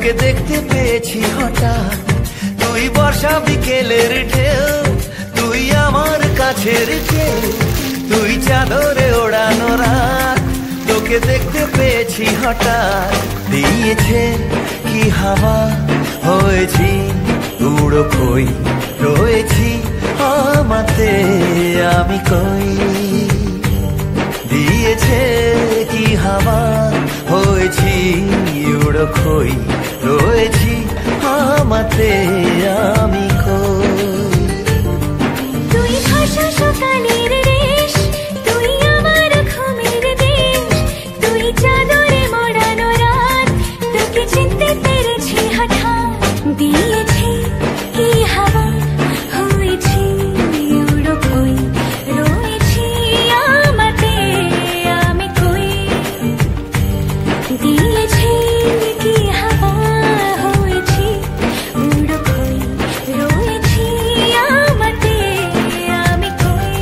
তোকে দেখতে পেয়েছি হঠাৎ, তুই বর্ষা বিকেলের ঢেউ, তুই আমার কাছের কেউ, তুই চাদরে ওড়ানো রাত, তোকে দেখতে পেয়েছি হঠাৎ। দিয়েছে কি হাওয়া, হয়েছি উড়ো কই, রয়েছি আমাতে আমি কই। দিয়েছে কি হাওয়া, হয়েছি উড়ো কই, রয়েছি আমাতে আমি কই। তুই ভাষা সকালের রেশ, তুই আমার ঘুমের দেশ, তুই চাদরে মোড়ানো রাত, তোকে চিনতে পেরেছি হঠাৎ। দিয়েছি কি হাওয়া, হয়েছি উড়ো কই, রয়েছি আমাতে আমি কই। দিয়েছি কি হাওয়া, হয়েছি উড়ো কই, রয়েছি আমাতে আমি কই।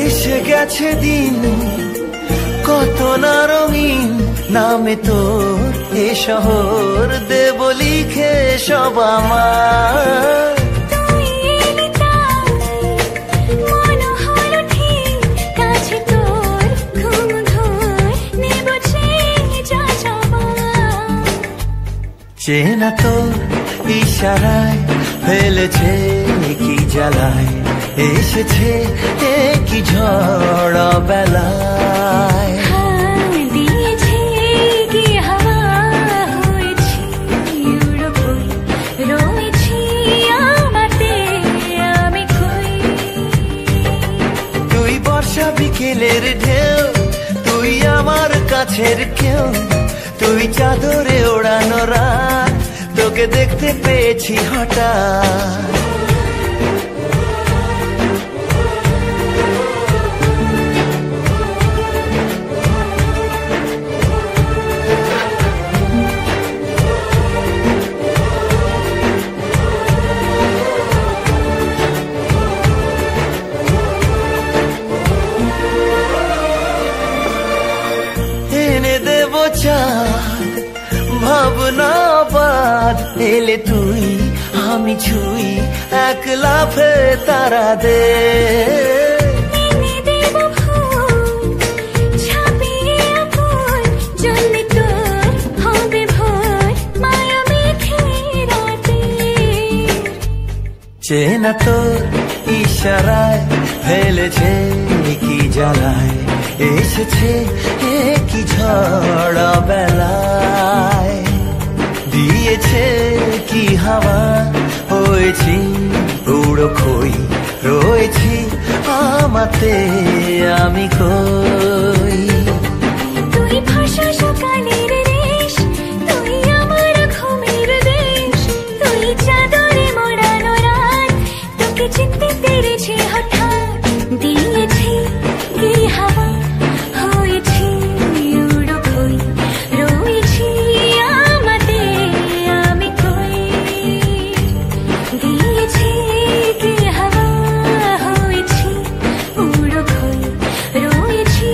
এসে গেছে দিন কত না রঙিন, নামে তোর এ শহর দেব লিখে সব আমার। তুই এলি তাই মন হলো ঠিক, কাছে তোর ঘুম ঘোর নেব যা যাবার। চেনা তোর ইশারায় ফেলেছে কি জ্বালায়, এসেছে কি ঝড় বেলায়। দিয়েছি কি হাওয়া, হয়েছি উড়ো কই, রয়েছি আমাতে আমি কই। তুই বর্ষা বিকেলের ঢেউ, তুই আমার কাছের কেউ, তুই চাদরে ওড়ানো রাত, তোকে দেখতে পেয়েছি হঠাৎ। এনে দেব চাঁদ ভাবনা বাদ, এলে তুই আমি ছুই এক লাফে তারা দে। এনে দেব ফুল ছাপিয়ে ফুল, জ্বললে তোর হবে ভোর মায়া মেঘে রাতে। চেনা তোর ইশারায় ফেলেছে কি জ্বালায়, এসেছে কি ঝড় বেলায়। দিয়েছে কি হাওয়া, হয়েছি উড়ো কই, রয়েছি আমাতে আমি কই। তুই ভাষা সকালের রেশ, তুই আমার ঘুমের দেশ, তুই চাদরে মোড়ানো রাত, তোকে চিনতে পেরেছি হঠাৎ। দিয়েছি কি হাওয়া, হয়েছি উড়ো কই, রয়েছি আমাতে আমি কই। দিয়েছি কি হাওয়া, হয়েছি উড়ো কই, রয়েছি